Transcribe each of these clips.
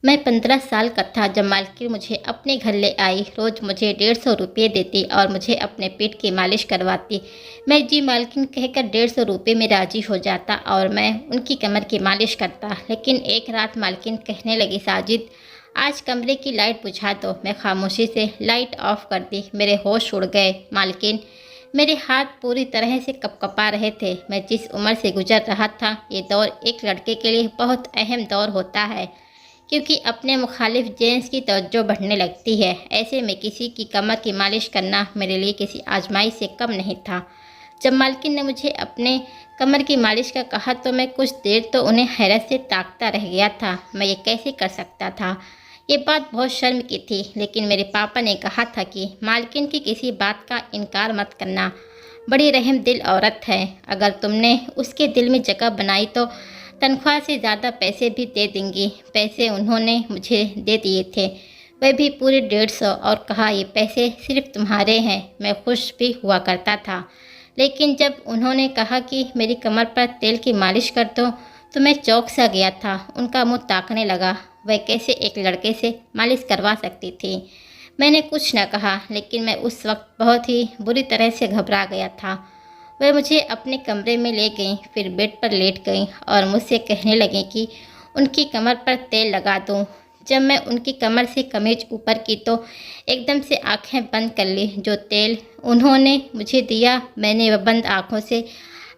मैं 15 साल का था जब मालकिन मुझे अपने घर ले आई। रोज़ मुझे 150 रुपये देती और मुझे अपने पेट की मालिश करवाती। मैं जी मालकिन कहकर 150 रुपये में राज़ी हो जाता और मैं उनकी कमर की मालिश करता। लेकिन एक रात मालकिन कहने लगी, साजिद आज कमरे की लाइट बुझा दो। मैं खामोशी से लाइट ऑफ कर दी। मेरे होश उड़ गए। मालकिन, मेरे हाथ पूरी तरह से कँपकपा रहे थे। मैं जिस उम्र से गुजर रहा था, ये दौर एक लड़के के लिए बहुत अहम दौर होता है, क्योंकि अपने मुखालिफ जेंस की तवज्जो बढ़ने लगती है। ऐसे में किसी की कमर की मालिश करना मेरे लिए किसी आजमाइश से कम नहीं था। जब मालकिन ने मुझे अपने कमर की मालिश का कहा तो मैं कुछ देर तो उन्हें हैरत से ताकता रह गया था। मैं ये कैसे कर सकता था? ये बात बहुत शर्म की थी, लेकिन मेरे पापा ने कहा था कि मालकिन की किसी बात का इनकार मत करना। बड़ी रहम दिल औरत है। अगर तुमने उसके दिल में जगह बनाई तो तनख्वाह से ज़्यादा पैसे भी दे देंगी। पैसे उन्होंने मुझे दे दिए थे, वह भी पूरे 150, और कहा, ये पैसे सिर्फ तुम्हारे हैं। मैं खुश भी हुआ करता था, लेकिन जब उन्होंने कहा कि मेरी कमर पर तेल की मालिश कर दो तो मैं चौंक सा गया था। उनका मुंह ताकने लगा। वह कैसे एक लड़के से मालिश करवा सकती थी? मैंने कुछ न कहा, लेकिन मैं उस वक्त बहुत ही बुरी तरह से घबरा गया था। वह मुझे अपने कमरे में ले गईं, फिर बेड पर लेट गईं और मुझसे कहने लगीं कि उनकी कमर पर तेल लगा दूं। जब मैं उनकी कमर से कमीज ऊपर की तो एकदम से आंखें बंद कर ली। जो तेल उन्होंने मुझे दिया, मैंने वह बंद आंखों से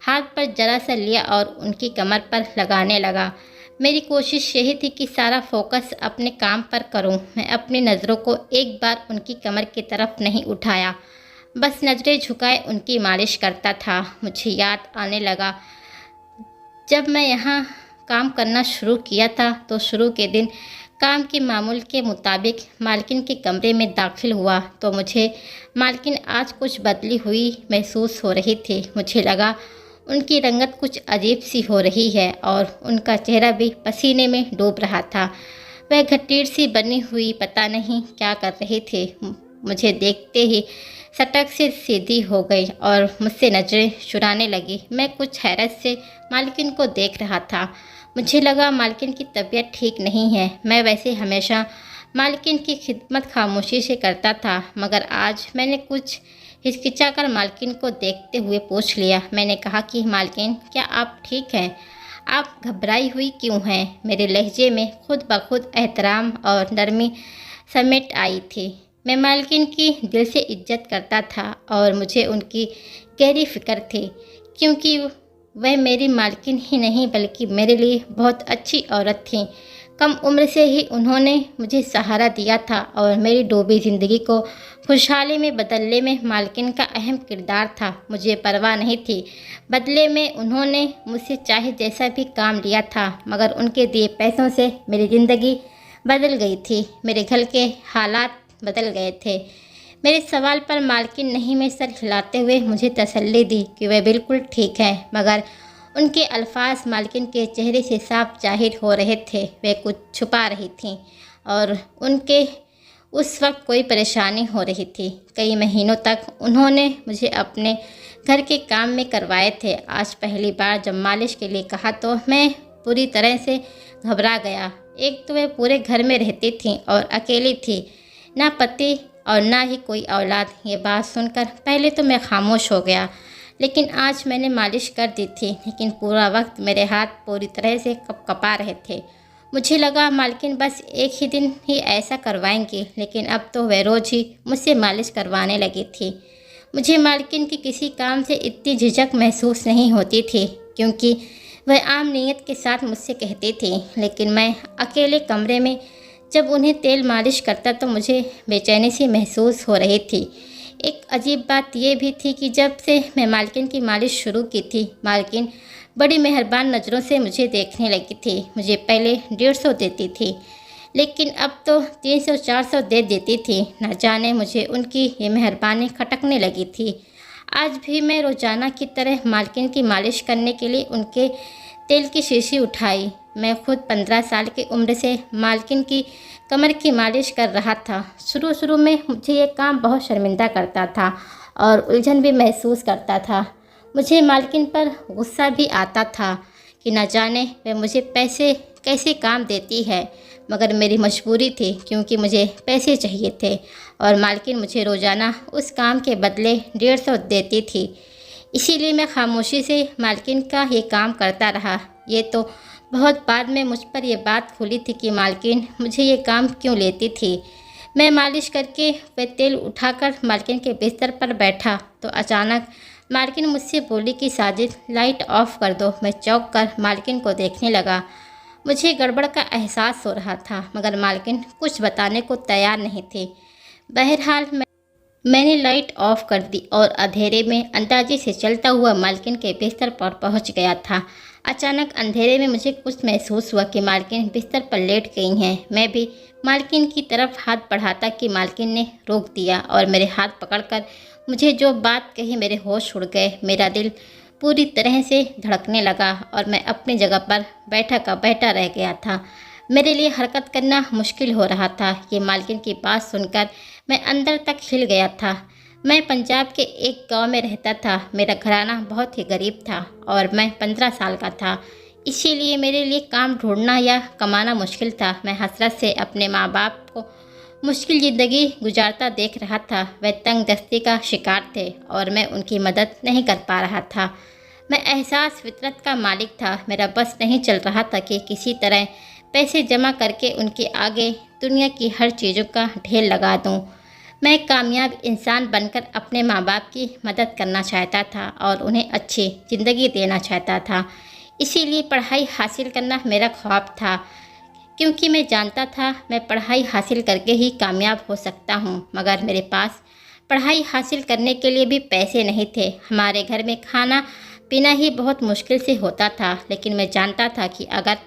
हाथ पर जरा सा लिया और उनकी कमर पर लगाने लगा। मेरी कोशिश यही थी कि सारा फोकस अपने काम पर करूं। मैं अपनी नज़रों को एक बार उनकी कमर की तरफ नहीं उठाया, बस नज़रें झुकाए उनकी मालिश करता था। मुझे याद आने लगा, जब मैं यहाँ काम करना शुरू किया था तो शुरू के दिन काम के मामूल के मुताबिक मालकिन के कमरे में दाखिल हुआ तो मुझे मालकिन आज कुछ बदली हुई महसूस हो रही थी। मुझे लगा उनकी रंगत कुछ अजीब सी हो रही है और उनका चेहरा भी पसीने में डूब रहा था। वह घटीर सी बनी हुई पता नहीं क्या कर रहे थे। मुझे देखते ही सटक से सीधी हो गई और मुझसे नजरें चुराने लगी। मैं कुछ हैरत से मालकिन को देख रहा था। मुझे लगा मालकिन की तबीयत ठीक नहीं है। मैं वैसे हमेशा मालकिन की खिदमत खामोशी से करता था, मगर आज मैंने कुछ हिचकिचाकर मालकिन को देखते हुए पूछ लिया। मैंने कहा कि मालकिन, क्या आप ठीक हैं? आप घबराई हुई क्यों हैं? मेरे लहजे में खुद ब खुद एहतराम और नरमी समेट आई थी। मैं मालकिन की दिल से इज्जत करता था और मुझे उनकी गहरी फिक्र थी, क्योंकि वह मेरी मालकिन ही नहीं बल्कि मेरे लिए बहुत अच्छी औरत थी। कम उम्र से ही उन्होंने मुझे सहारा दिया था और मेरी डूबी ज़िंदगी को खुशहाली में बदलने में मालकिन का अहम किरदार था। मुझे परवाह नहीं थी। बदले में उन्होंने मुझसे चाहे जैसा भी काम लिया था, मगर उनके दिए पैसों से मेरी ज़िंदगी बदल गई थी। मेरे घर के हालात बदल गए थे। मेरे सवाल पर मालकिन नहीं में सर हिलाते हुए मुझे तसल्ली दी कि वह बिल्कुल ठीक है, मगर उनके अल्फाज मालकिन के चेहरे से साफ जाहिर हो रहे थे। वे कुछ छुपा रही थीं और उनके उस वक्त कोई परेशानी हो रही थी। कई महीनों तक उन्होंने मुझे अपने घर के काम में करवाए थे। आज पहली बार जब मालिश के लिए कहा तो मैं पूरी तरह से घबरा गया। एक तो वे पूरे घर में रहती थीं और अकेली थी, ना पति और ना ही कोई औलाद। ये बात सुनकर पहले तो मैं खामोश हो गया, लेकिन आज मैंने मालिश कर दी थी, लेकिन पूरा वक्त मेरे हाथ पूरी तरह से कँपा रहे थे। मुझे लगा मालकिन बस एक ही दिन ही ऐसा करवाएंगी, लेकिन अब तो वह रोज़ ही मुझसे मालिश करवाने लगी थी। मुझे मालकिन की किसी काम से इतनी झिझक महसूस नहीं होती थी, क्योंकि वह आम नीयत के साथ मुझसे कहती थी। लेकिन मैं अकेले कमरे में जब उन्हें तेल मालिश करता तो मुझे बेचैनी सी महसूस हो रही थी। एक अजीब बात यह भी थी कि जब से मैं मालकिन की मालिश शुरू की थी, मालकिन बड़ी मेहरबान नज़रों से मुझे देखने लगी थी। मुझे पहले 150 देती थी, लेकिन अब तो 300-400 दे देती थी। न जाने मुझे उनकी ये मेहरबानी खटकने लगी थी। आज भी मैं रोज़ाना की तरह मालकिन की मालिश करने के लिए उनके तेल की शीशी उठाई। मैं खुद 15 साल की उम्र से मालकिन की कमर की मालिश कर रहा था। शुरू शुरू में मुझे ये काम बहुत शर्मिंदा करता था और उलझन भी महसूस करता था। मुझे मालकिन पर गुस्सा भी आता था कि न जाने वे मुझे पैसे कैसे काम देती है, मगर मेरी मजबूरी थी क्योंकि मुझे पैसे चाहिए थे और मालकिन मुझे रोज़ाना उस काम के बदले 150 देती थी। इसीलिए मैं खामोशी से मालकिन का ये काम करता रहा। ये तो बहुत बाद में मुझ पर यह बात खुली थी कि मालकिन मुझे ये काम क्यों लेती थी। मैं मालिश करके वह तेल उठाकर मालकिन के बिस्तर पर बैठा तो अचानक मालकिन मुझसे बोली कि साजिद, लाइट ऑफ कर दो। मैं चौंक कर मालकिन को देखने लगा। मुझे गड़बड़ का एहसास हो रहा था, मगर मालकिन कुछ बताने को तैयार नहीं थी। बहरहाल मैंने लाइट ऑफ कर दी और अंधेरे में अंदाजे से चलता हुआ मालकिन के बिस्तर पर पहुंच गया था। अचानक अंधेरे में मुझे कुछ महसूस हुआ कि मालकिन बिस्तर पर लेट गई हैं। मैं भी मालकिन की तरफ हाथ बढ़ाता कि मालकिन ने रोक दिया और मेरे हाथ पकड़कर मुझे जो बात कही मेरे होश उड़ गए। मेरा दिल पूरी तरह से धड़कने लगा और मैं अपनी जगह पर बैठा का बैठा रह गया था। मेरे लिए हरकत करना मुश्किल हो रहा था। ये मालकिन की बात सुनकर मैं अंदर तक हिल गया था। मैं पंजाब के एक गांव में रहता था। मेरा घराना बहुत ही गरीब था और मैं 15 साल का था। इसीलिए मेरे लिए काम ढूंढना या कमाना मुश्किल था। मैं हसरत से अपने माँ बाप को मुश्किल ज़िंदगी गुजारता देख रहा था। वे तंग दस्ती का शिकार थे और मैं उनकी मदद नहीं कर पा रहा था। मैं एहसास फितरत का मालिक था। मेरा बस नहीं चल रहा था कि किसी तरह पैसे जमा करके उनके आगे दुनिया की हर चीज़ों का ढेर लगा दूं। मैं एक कामयाब इंसान बनकर अपने माँ बाप की मदद करना चाहता था और उन्हें अच्छी ज़िंदगी देना चाहता था। इसीलिए पढ़ाई हासिल करना मेरा ख्वाब था, क्योंकि मैं जानता था मैं पढ़ाई हासिल करके ही कामयाब हो सकता हूँ। मगर मेरे पास पढ़ाई हासिल करने के लिए भी पैसे नहीं थे। हमारे घर में खाना पीना ही बहुत मुश्किल से होता था। लेकिन मैं जानता था कि अगर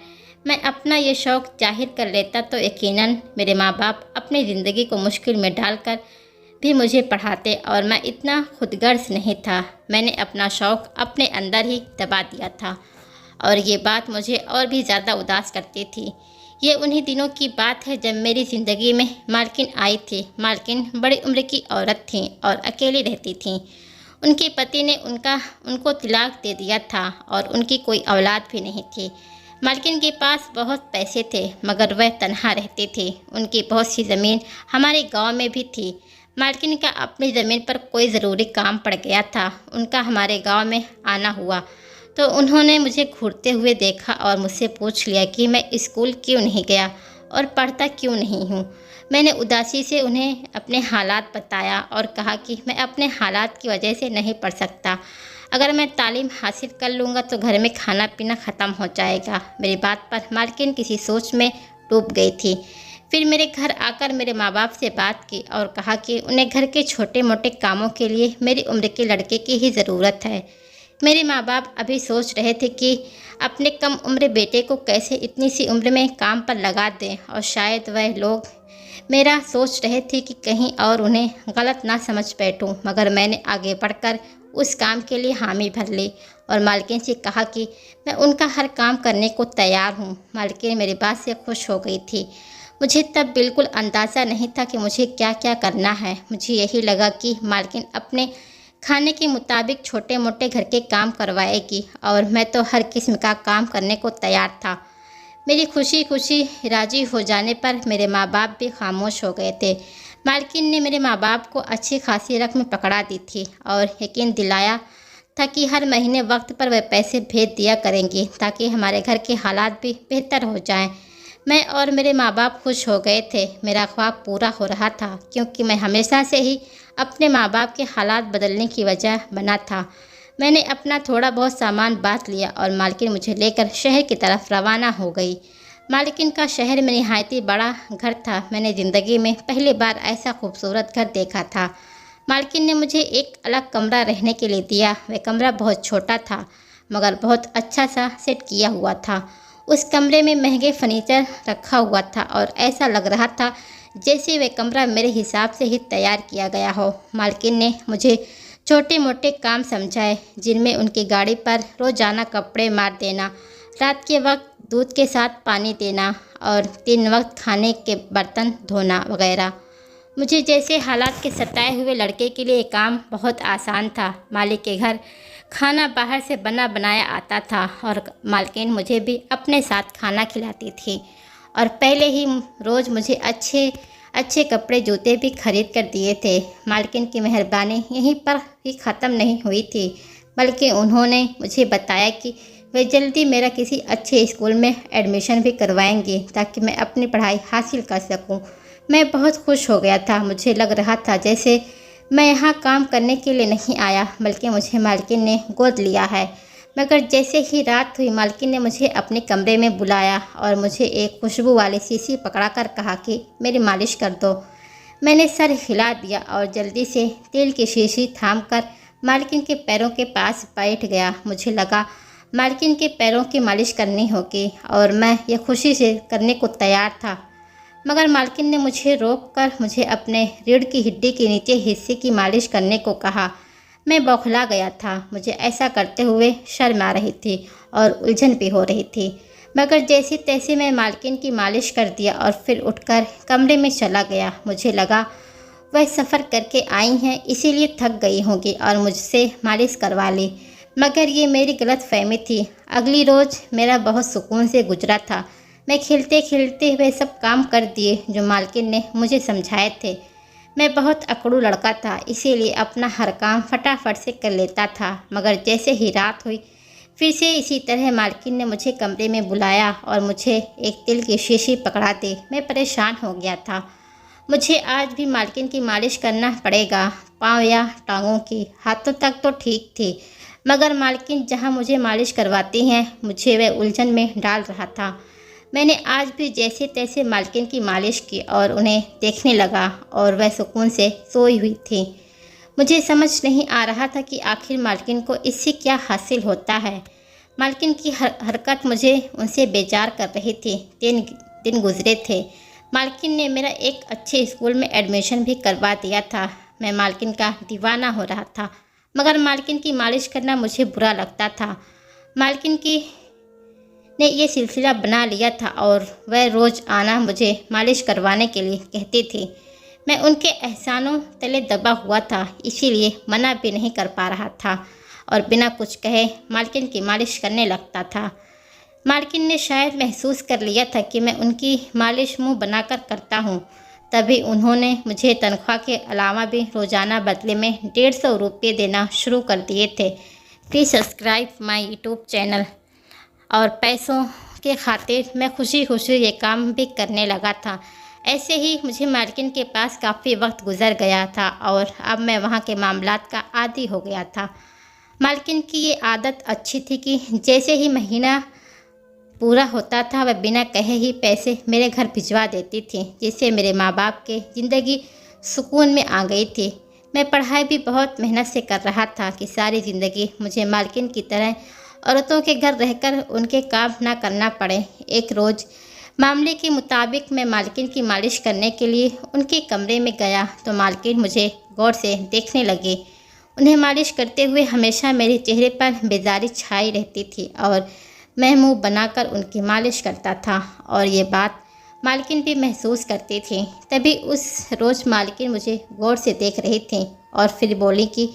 मैं अपना ये शौक़ जाहिर कर लेता तो यकीनन मेरे माँ बाप अपनी ज़िंदगी को मुश्किल में डालकर भी मुझे पढ़ाते और मैं इतना खुदगर्ज नहीं था। मैंने अपना शौक़ अपने अंदर ही दबा दिया था और ये बात मुझे और भी ज़्यादा उदास करती थी। ये उन्हीं दिनों की बात है जब मेरी ज़िंदगी में मालकिन आई थी। मालकिन बड़ी उम्र की औरत थी और अकेली रहती थी। उनके पति ने उनको तलाक दे दिया था और उनकी कोई औलाद भी नहीं थी। मालकिन के पास बहुत पैसे थे, मगर वह तन्हा रहती थी। उनकी बहुत सी ज़मीन हमारे गांव में भी थी। मालकिन का अपनी ज़मीन पर कोई ज़रूरी काम पड़ गया था। उनका हमारे गांव में आना हुआ तो उन्होंने मुझे घूरते हुए देखा और मुझसे पूछ लिया कि मैं स्कूल क्यों नहीं गया और पढ़ता क्यों नहीं हूँ। मैंने उदासी से उन्हें अपने हालात बताया और कहा कि मैं अपने हालात की वजह से नहीं पढ़ सकता। अगर मैं तालीम हासिल कर लूँगा तो घर में खाना पीना ख़त्म हो जाएगा। मेरी बात पर मालकिन किसी सोच में डूब गई थी। फिर मेरे घर आकर मेरे माँ बाप से बात की और कहा कि उन्हें घर के छोटे मोटे कामों के लिए मेरी उम्र के लड़के की ही ज़रूरत है। मेरे माँ बाप अभी सोच रहे थे कि अपने कम उम्र बेटे को कैसे इतनी सी उम्र में काम पर लगा दें और शायद वह लोग मेरा सोच रहे थे कि कहीं और उन्हें गलत ना समझ बैठूं। मगर मैंने आगे बढ़कर उस काम के लिए हामी भर ली और मालकिन से कहा कि मैं उनका हर काम करने को तैयार हूँ। मालकिन मेरी बात से खुश हो गई थी। मुझे तब बिल्कुल अंदाज़ा नहीं था कि मुझे क्या क्या करना है। मुझे यही लगा कि मालकिन अपने खाने के मुताबिक छोटे मोटे घर के काम करवाएगी और मैं तो हर किस्म का काम करने को तैयार था। मेरी खुशी खुशी राज़ी हो जाने पर मेरे माँ बाप भी खामोश हो गए थे। मालकिन ने मेरे माँ बाप को अच्छी खासी रकम पकड़ा दी थी और यकीन दिलाया था कि हर महीने वक्त पर वह पैसे भेज दिया करेंगी ताकि हमारे घर के हालात भी बेहतर हो जाएं। मैं और मेरे माँ बाप खुश हो गए थे। मेरा ख्वाब पूरा हो रहा था, क्योंकि मैं हमेशा से ही अपने माँ बाप के हालात बदलने की वजह बना था। मैंने अपना थोड़ा बहुत सामान बांध लिया और मालकिन मुझे लेकर शहर की तरफ रवाना हो गई। मालकिन का शहर में निहायती बड़ा घर था। मैंने ज़िंदगी में पहली बार ऐसा खूबसूरत घर देखा था। मालकिन ने मुझे एक अलग कमरा रहने के लिए दिया। वह कमरा बहुत छोटा था, मगर बहुत अच्छा सा सेट किया हुआ था। उस कमरे में महंगे फर्नीचर रखा हुआ था और ऐसा लग रहा था जैसे वह कमरा मेरे हिसाब से ही तैयार किया गया हो। मालकिन ने मुझे छोटे मोटे काम समझाए, जिनमें उनकी गाड़ी पर रोज़ाना कपड़े मार देना, रात के वक्त दूध के साथ पानी देना और 3 वक्त खाने के बर्तन धोना वगैरह। मुझे जैसे हालात के सताए हुए लड़के के लिए काम बहुत आसान था। मालिक के घर खाना बाहर से बना बनाया आता था और मालकिन मुझे भी अपने साथ खाना खिलाती थी और पहले ही रोज़ मुझे अच्छे अच्छे कपड़े जूते भी खरीद कर दिए थे। मालकिन की मेहरबानी यहीं पर ही ख़त्म नहीं हुई थी, बल्कि उन्होंने मुझे बताया कि वे जल्दी मेरा किसी अच्छे स्कूल में एडमिशन भी करवाएंगे ताकि मैं अपनी पढ़ाई हासिल कर सकूं। मैं बहुत खुश हो गया था। मुझे लग रहा था जैसे मैं यहाँ काम करने के लिए नहीं आया, बल्कि मुझे मालकिन ने गोद लिया है। मगर जैसे ही रात हुई, मालकिन ने मुझे अपने कमरे में बुलाया और मुझे एक खुशबू वाली शीशी पकड़ाकर कहा कि मेरी मालिश कर दो। मैंने सर हिला दिया और जल्दी से तेल की शीशी थामकर मालकिन के पैरों के पास बैठ गया। मुझे लगा मालकिन के पैरों की मालिश करनी होगी और मैं यह खुशी से करने को तैयार था। मगर मालकिन ने मुझे रोककर मुझे अपने रीढ़ की हड्डी के नीचे हिस्से की मालिश करने को कहा। मैं बौखला गया था। मुझे ऐसा करते हुए शर्म आ रही थी और उलझन भी हो रही थी। मगर जैसे तैसे मैं मालकिन की मालिश कर दिया और फिर उठकर कमरे में चला गया। मुझे लगा वह सफ़र करके आई हैं, इसीलिए थक गई होंगी और मुझसे मालिश करवा ली। मगर ये मेरी गलत फहमी थी। अगली रोज़ मेरा बहुत सुकून से गुजरा था। मैं खेलते खेलते वे सब काम कर दिए जो मालकिन ने मुझे समझाए थे। मैं बहुत अकड़ू लड़का था, इसीलिए अपना हर काम फटाफट से कर लेता था। मगर जैसे ही रात हुई, फिर से इसी तरह मालकिन ने मुझे कमरे में बुलाया और मुझे एक तिल की शीशी पकड़ा दी। मैं परेशान हो गया था। मुझे आज भी मालकिन की मालिश करना पड़ेगा, पाँव या टांगों की। हाथों तक तो ठीक थी, मगर मालकिन जहाँ मुझे मालिश करवाती हैं, मुझे वह उलझन में डाल रहा था। मैंने आज भी जैसे तैसे मालकिन की मालिश की और उन्हें देखने लगा और वह सुकून से सोई हुई थी। मुझे समझ नहीं आ रहा था कि आखिर मालकिन को इससे क्या हासिल होता है। मालकिन की हरकत मुझे उनसे बेजार कर रही थी। 3 दिन गुजरे थे। मालकिन ने मेरा एक अच्छे स्कूल में एडमिशन भी करवा दिया था। मैं मालकिन का दीवाना हो रहा था, मगर मालकिन की मालिश करना मुझे बुरा लगता था। मालकिन की ने ये सिलसिला बना लिया था और वह रोज़ आना मुझे मालिश करवाने के लिए कहती थी। मैं उनके एहसानों तले दबा हुआ था, इसीलिए मना भी नहीं कर पा रहा था और बिना कुछ कहे मालकिन की मालिश करने लगता था। मालकिन ने शायद महसूस कर लिया था कि मैं उनकी मालिश मुंह बनाकर करता हूँ, तभी उन्होंने मुझे तनख्वाह के अलावा भी रोज़ाना बदले में 150 रुपये देना शुरू कर दिए थे। Please subscribe my YouTube channel. और पैसों के खातिर मैं खुशी खुशी ये काम भी करने लगा था। ऐसे ही मुझे मालकिन के पास काफ़ी वक्त गुजर गया था और अब मैं वहाँ के मामलात का आदी हो गया था। मालकिन की ये आदत अच्छी थी कि जैसे ही महीना पूरा होता था, वह बिना कहे ही पैसे मेरे घर भिजवा देती थी, जिससे मेरे माँ बाप के ज़िंदगी सुकून में आ गई थी। मैं पढ़ाई भी बहुत मेहनत से कर रहा था कि सारी ज़िंदगी मुझे मालकिन की तरह औरतों के घर रहकर उनके काम ना करना पड़े। एक रोज़ मामले के मुताबिक मैं मालकिन की मालिश करने के लिए उनके कमरे में गया तो मालकिन मुझे गौर से देखने लगे। उन्हें मालिश करते हुए हमेशा मेरे चेहरे पर बेजारी छाई रहती थी और मैं मुंह बनाकर उनकी मालिश करता था और ये बात मालकिन भी महसूस करती थी। तभी उस रोज़ मालकिन मुझे गौर से देख रही थी और फिर बोली कि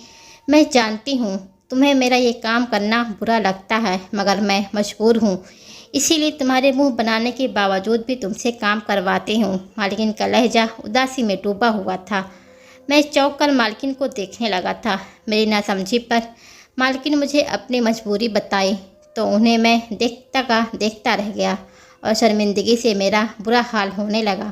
मैं जानती हूँ तुम्हें मेरा ये काम करना बुरा लगता है, मगर मैं मजबूर हूँ, इसीलिए तुम्हारे मुंह बनाने के बावजूद भी तुमसे काम करवाती हूँ। मालकिन का लहजा उदासी में डूबा हुआ था। मैं चौंक कर मालकिन को देखने लगा था। मेरी नासमझी पर मालकिन मुझे अपनी मजबूरी बताई तो उन्हें मैं देखता रह गया और शर्मिंदगी से मेरा बुरा हाल होने लगा।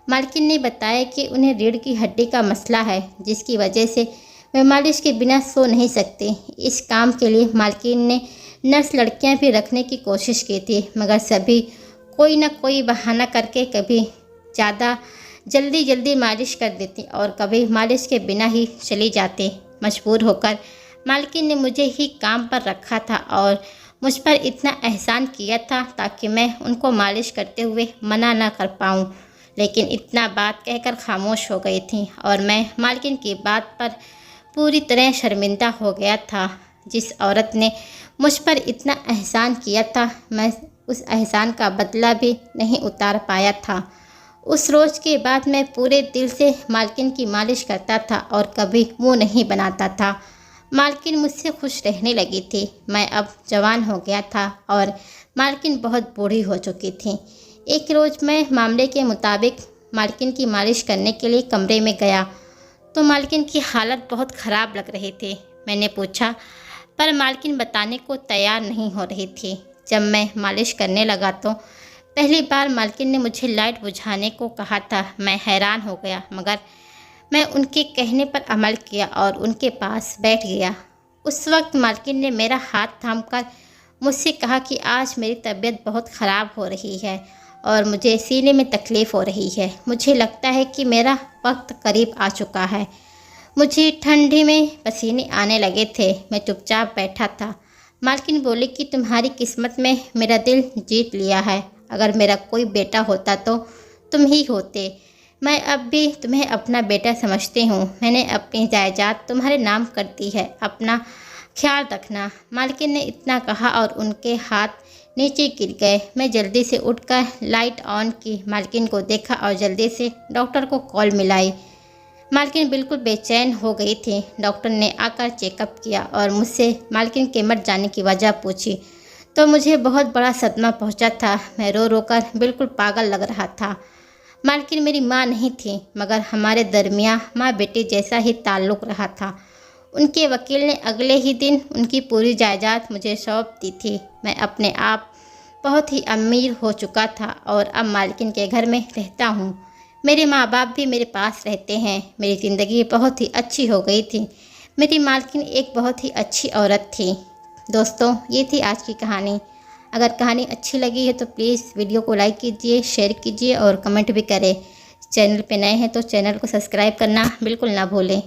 मालकिन ने बताया कि उन्हें रीढ़ की हड्डी का मसला है, जिसकी वजह से वे मालिश के बिना सो नहीं सकते। इस काम के लिए मालकिन ने नर्स लड़कियां भी रखने की कोशिश की थी, मगर सभी कोई न कोई बहाना करके कभी ज़्यादा जल्दी मालिश कर देती और कभी मालिश के बिना ही चली जाती। मजबूर होकर मालकिन ने मुझे ही काम पर रखा था और मुझ पर इतना एहसान किया था ताकि मैं उनको मालिश करते हुए मना न कर पाऊँ। लेकिन इतना बात कहकर खामोश हो गई थी और मैं मालकिन की बात पर पूरी तरह शर्मिंदा हो गया था। जिस औरत ने मुझ पर इतना एहसान किया था, मैं उस एहसान का बदला भी नहीं उतार पाया था। उस रोज़ के बाद मैं पूरे दिल से मालकिन की मालिश करता था और कभी मुंह नहीं बनाता था। मालकिन मुझसे खुश रहने लगी थी। मैं अब जवान हो गया था और मालकिन बहुत बूढ़ी हो चुकी थी। एक रोज़ मैं मामले के मुताबिक मालकिन की मालिश करने के लिए कमरे में गया तो मालकिन की हालत बहुत ख़राब लग रही थी। मैंने पूछा पर मालकिन बताने को तैयार नहीं हो रही थी। जब मैं मालिश करने लगा तो पहली बार मालकिन ने मुझे लाइट बुझाने को कहा था। मैं हैरान हो गया मगर मैं उनके कहने पर अमल किया और उनके पास बैठ गया। उस वक्त मालकिन ने मेरा हाथ थामकर मुझसे कहा कि आज मेरी तबीयत बहुत ख़राब हो रही है और मुझे सीने में तकलीफ़ हो रही है। मुझे लगता है कि मेरा वक्त करीब आ चुका है। मुझे ठंडी में पसीने आने लगे थे। मैं चुपचाप बैठा था। मालकिन बोली कि तुम्हारी किस्मत में मेरा दिल जीत लिया है। अगर मेरा कोई बेटा होता तो तुम ही होते। मैं अब भी तुम्हें अपना बेटा समझती हूँ। मैंने अपनी जायदाद तुम्हारे नाम कर दी है। अपना ख्याल रखना। मालकिन ने इतना कहा और उनके हाथ नीचे गिर गए। मैं जल्दी से उठकर लाइट ऑन की, मालकिन को देखा और जल्दी से डॉक्टर को कॉल मिलाई। मालकिन बिल्कुल बेचैन हो गई थी। डॉक्टर ने आकर चेकअप किया और मुझसे मालकिन के मर जाने की वजह पूछी तो मुझे बहुत बड़ा सदमा पहुंचा था। मैं रो रो कर बिल्कुल पागल लग रहा था। मालकिन मेरी माँ नहीं थी मगर हमारे दरमियाँ माँ बेटे जैसा ही ताल्लुक़ रहा था। उनके वकील ने अगले ही दिन उनकी पूरी जायदाद मुझे सौंप दी थी। मैं अपने आप बहुत ही अमीर हो चुका था और अब मालकिन के घर में रहता हूँ। मेरे माँ बाप भी मेरे पास रहते हैं। मेरी ज़िंदगी बहुत ही अच्छी हो गई थी। मेरी मालकिन एक बहुत ही अच्छी औरत थी। दोस्तों, ये थी आज की कहानी। अगर कहानी अच्छी लगी है तो प्लीज़ वीडियो को लाइक कीजिए, शेयर कीजिए और कमेंट भी करें। चैनल पे नए हैं तो चैनल को सब्सक्राइब करना बिल्कुल ना भूलें।